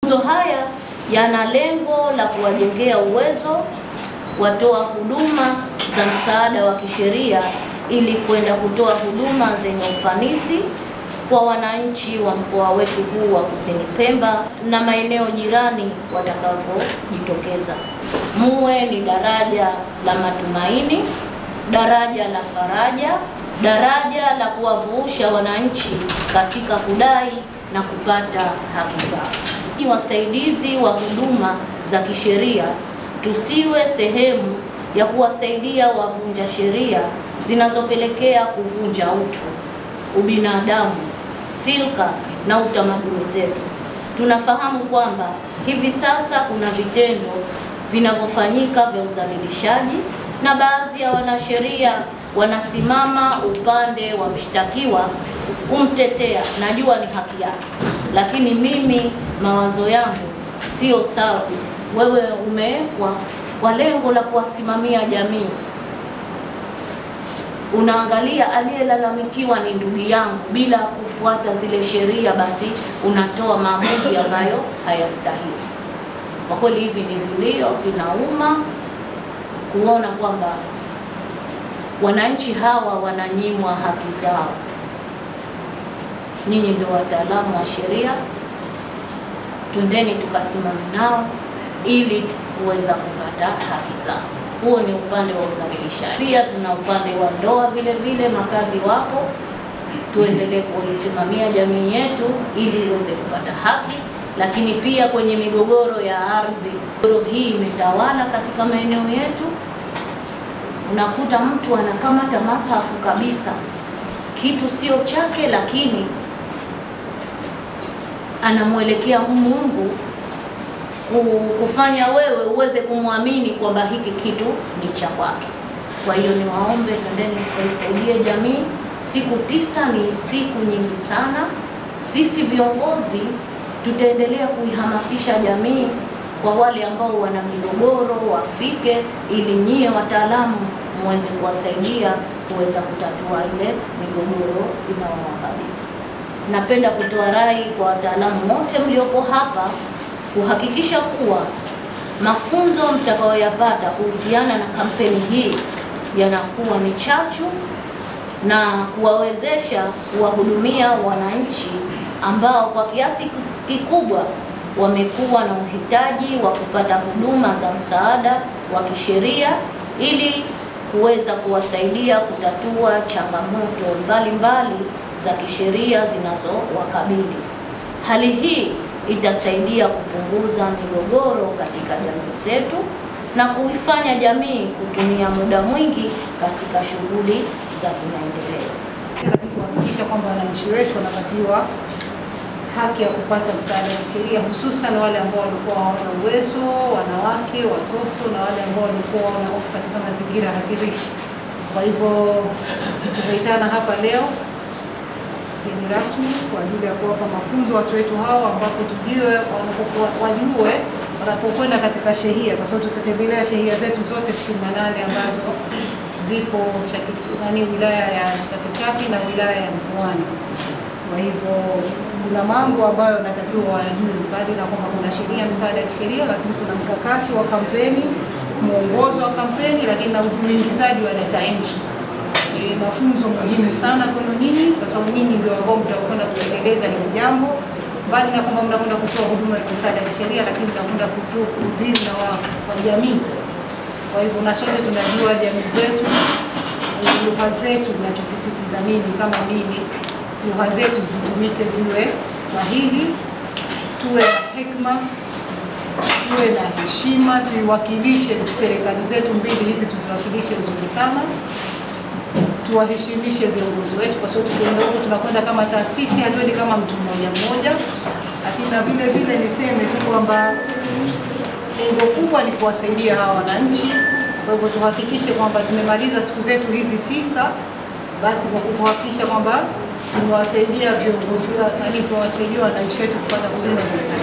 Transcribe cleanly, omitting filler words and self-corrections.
Mafunzo haya yana lengo la kuwajengea uwezo watoa huduma za msaada wa kisheria ili kwenda kutoa huduma zenye ufanisi kwa wananchi wa mkoa wetu huu wa Kusini Pemba na maeneo jirani watakapojitokeza. Muwe ni daraja la matumaini, daraja la faraja, daraja la kuwavusha wananchi katika kudai na kupata haki zao. Ni wasaidizi wa huduma za kisheria, tusiwe sehemu ya kuwasaidia wavunja sheria zinazopelekea kuvunja utu, ubinadamu, silka na utamaduni zetu. Tunafahamu kwamba hivi sasa kuna vitendo vinavyofanyika vya udhalilishaji na baadhi ya wanasheria wanasimama upande wa mshtakiwa kumtetea. Najua ni haki yake, lakini mimi mawazo yangu sio sawa. Wewe umewekwa kwa lengo la kuwasimamia jamii, unaangalia aliyelalamikiwa ni ndugu yangu, bila kufuata zile sheria, basi unatoa maamuzi ambayo hayastahili. Kwa kweli hivi ni vilio, vinauma kuona kwamba wananchi hawa wananyimwa haki zao. Nyinyi ndio wataalamu wa sheria, twendeni tukasimame nao ili kuweza kupata haki zao. Huo ni upande wa udhalilishaji. Pia tuna upande wa ndoa vile vile, makadhi wapo, tuendelee kuisimamia jamii yetu ili iweze kupata haki. Lakini pia kwenye migogoro ya ardhi, migogoro hii imetawala katika maeneo yetu. Unakuta mtu anakamata masafu kabisa, kitu sio chake, lakini anamwelekea Mungu kufanya wewe uweze kumwamini kwamba hiki kitu ni cha kwake. Kwa hiyo niwaombe, twendeni tuisaidie jamii. Siku 9 ni siku nyingi sana. Sisi viongozi tutaendelea kuihamasisha jamii, kwa wale ambao wana migogoro wafike, ili nyie wataalamu muweze kuwasaidia kuweza kutatua ile migogoro inayowakabili. Napenda kutoa rai kwa wataalamu wote mliopo hapa kuhakikisha kuwa mafunzo mtakayoyapata kuhusiana na kampeni hii yanakuwa ni chachu na kuwawezesha kuwahudumia wananchi ambao kwa kiasi kikubwa wamekuwa na uhitaji wa kupata huduma za msaada wa kisheria ili kuweza kuwasaidia kutatua changamoto mbalimbali za kisheria zinazowakabili. Hali hii itasaidia kupunguza migogoro katika jamii zetu na kuifanya jamii kutumia muda mwingi katika shughuli za kimaendeleo. Kuhakikisha kwamba wananchi wetu wanapatiwa haki ya kupata msaada wa kisheria, hususan wale ambao walikuwa hawana uwezo, wanawake, watoto na wale ambao walikuwa wako katika mazingira hatarishi. Kwa hivyo tumeitana hapa leo ni rasmi kwa ajili ya kuwapa mafunzo watu wetu hao, ambapo tujue wajue wanapokwenda katika shehia, kwa sababu tutatembelea shehia zetu zote 68 ambazo zipo wilaya ya Chake Chake na wilaya ya Mkoani. Kwa hivyo kuna mambo ambayo natakiwa wajue, bali na kwamba kuna sheria msaada wa kisheria, lakini kuna mkakati wa kampeni, mwongozo wa kampeni, lakini na uingizaji wa data entry. Mafunzo muhimu sana kwenu nyinyi, kwa sababu nyinyi ndio ambao mtakwenda kuendeleza hili jambo, bali na kwamba mnakwenda kutoa huduma ya msaada wa kisheria, lakini mnakwenda kutoa huduma na wa jamii. Kwa hivyo na sote tunajua jamii zetu, lugha zetu, na tusisitiza mimi kama mimi, lugha zetu zitumike ziwe sahihi, tuwe na hekima, tuwe na heshima, tuiwakilishe serikali zetu mbili hizi, tuziwakilishe vizuri sana, tuwaheshimishe viongozi wetu, kwa sababu huko tunakwenda kama taasisi, hatuendi kama mtu mmoja mmoja. Lakini na vile vile niseme tu kwamba lengo kubwa ni kuwasaidia hawa wananchi. Kwa hivyo tuhakikishe kwamba tumemaliza siku zetu hizi 9, basi kwa kuhakikisha kwamba tunawasaidia viongozi, tunawasaidia wananchi wetu kupata huduma za